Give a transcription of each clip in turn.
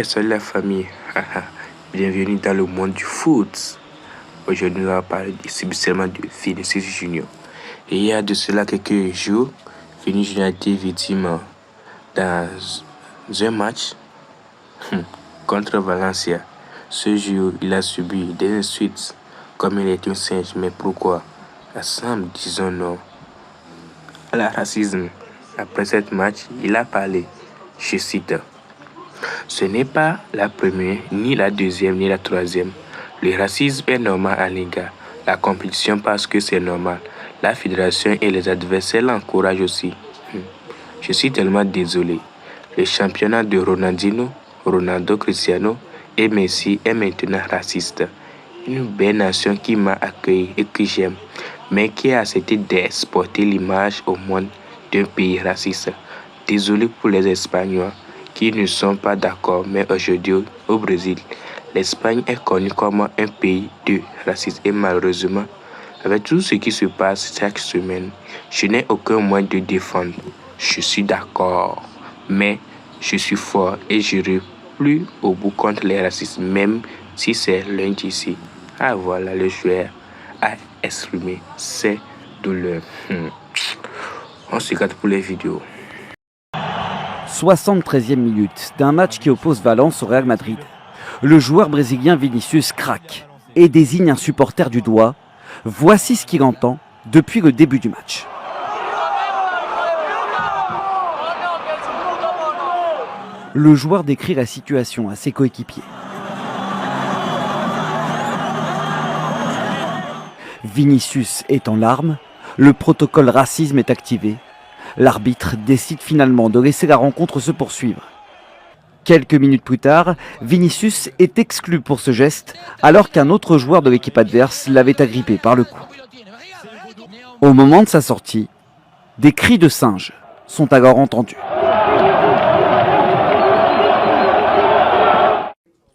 Salut la famille, bienvenue dans le monde du foot. Aujourd'hui, nous allons parler spécialement de Vinicius Junior. Et il y a de cela quelques jours, Vinicius Junior a été victime dans un match contre Valencia. Ce jour, il a subi des insultes comme il est un singe. Mais pourquoi? Ensemble, disons non à la racisme. Après ce match, il a parlé, je cite: ce n'est pas la première, ni la deuxième, ni la troisième. Le racisme est normal en Liga. La compétition parce que c'est normal. La fédération et les adversaires l'encouragent aussi. Je suis tellement désolé. Le championnat de Ronaldinho, Ronaldo, Cristiano et Messi est maintenant raciste. Une belle nation qui m'a accueilli et que j'aime, mais qui a accepté d'exporter l'image au monde d'un pays raciste. Désolé pour les Espagnols qui ne sont pas d'accord, mais aujourd'hui au Brésil, l'Espagne est connue comme un pays de racisme et malheureusement, avec tout ce qui se passe chaque semaine, je n'ai aucun moyen de défendre. Je suis d'accord, mais je suis fort et j'irai plus au bout contre les racistes, même si c'est l'un d'ici. Ah voilà, le joueur a exprimé ses douleurs. On se regarde pour les vidéos. 73e minute d'un match qui oppose Valence au Real Madrid. Le joueur brésilien Vinicius craque et désigne un supporter du doigt. Voici ce qu'il entend depuis le début du match. Le joueur décrit la situation à ses coéquipiers. Vinicius est en larmes, le protocole racisme est activé. L'arbitre décide finalement de laisser la rencontre se poursuivre. Quelques minutes plus tard, Vinicius est exclu pour ce geste, alors qu'un autre joueur de l'équipe adverse l'avait agrippé par le cou. Au moment de sa sortie, des cris de singe sont alors entendus.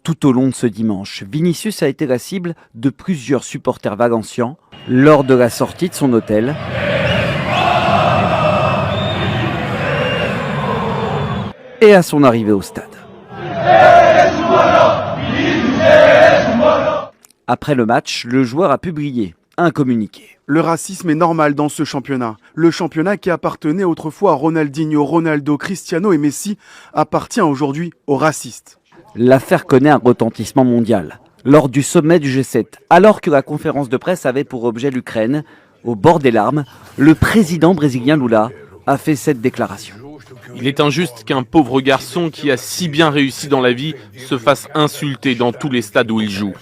Tout au long de ce dimanche, Vinicius a été la cible de plusieurs supporters valencians lors de la sortie de son hôtel. Et à son arrivée au stade. Après le match, le joueur a publié un communiqué. Le racisme est normal dans ce championnat. Le championnat qui appartenait autrefois à Ronaldinho, Ronaldo, Cristiano et Messi appartient aujourd'hui aux racistes. L'affaire connaît un retentissement mondial. Lors du sommet du G7, alors que la conférence de presse avait pour objet l'Ukraine, au bord des larmes, le président brésilien Lula a fait cette déclaration. Il est injuste qu'un pauvre garçon qui a si bien réussi dans la vie se fasse insulter dans tous les stades où il joue.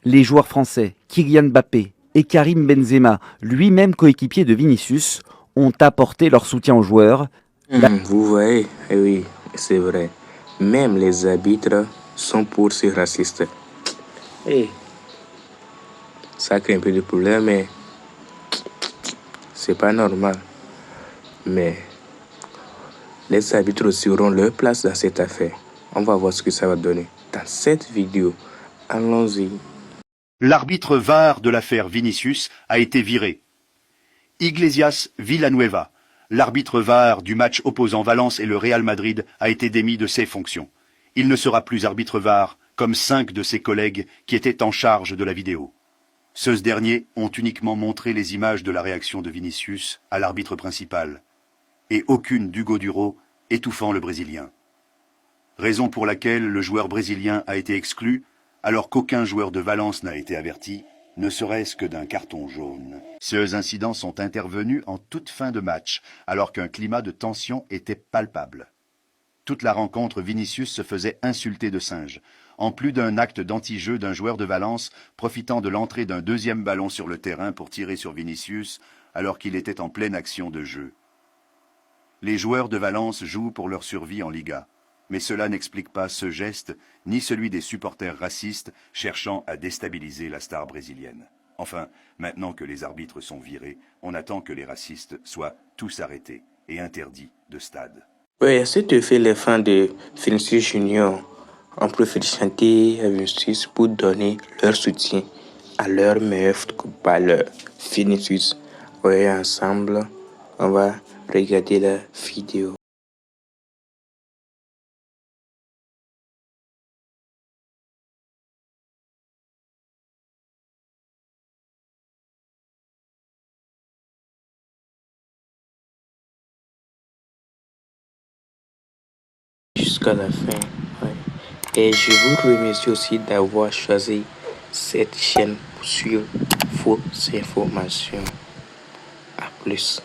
Les joueurs français, Kylian Mbappé et Karim Benzema, lui-même coéquipier de Vinicius, ont apporté leur soutien aux joueurs. Vous voyez, oui, c'est vrai. Même les arbitres sont pour ces racistes. Ça crée un peu de problème, mais c'est pas normal. Mais les arbitres aussi auront leur place dans cette affaire. On va voir ce que ça va donner dans cette vidéo. Allons-y. L'arbitre VAR de l'affaire Vinicius a été viré. Iglesias Villanueva, l'arbitre VAR du match opposant Valence et le Real Madrid, a été démis de ses fonctions. Il ne sera plus arbitre VAR, comme 5 de ses collègues qui étaient en charge de la vidéo. Ceux derniers ont uniquement montré les images de la réaction de Vinicius à l'arbitre principal, et aucune d'Hugo Duro, étouffant le Brésilien. Raison pour laquelle le joueur brésilien a été exclu, alors qu'aucun joueur de Valence n'a été averti, ne serait-ce que d'un carton jaune. Ces incidents sont intervenus en toute fin de match, alors qu'un climat de tension était palpable. Toute la rencontre, Vinicius se faisait insulter de singe, en plus d'un acte d'anti-jeu d'un joueur de Valence profitant de l'entrée d'un deuxième ballon sur le terrain pour tirer sur Vinicius, alors qu'il était en pleine action de jeu. Les joueurs de Valence jouent pour leur survie en Liga. Mais cela n'explique pas ce geste, ni celui des supporters racistes cherchant à déstabiliser la star brésilienne. Enfin, maintenant que les arbitres sont virés, on attend que les racistes soient tous arrêtés et interdits de stade. Oui, ce que fait les fans de Vinicius Junior, on préfère chanter à Vinicius pour donner leur soutien à leur meilleur footballeur, Vinicius. Oui, ensemble, on va regarder la vidéo. jusqu'à la fin. Ouais. Et je vous remercie aussi d'avoir choisi cette chaîne pour suivre vos informations. À plus.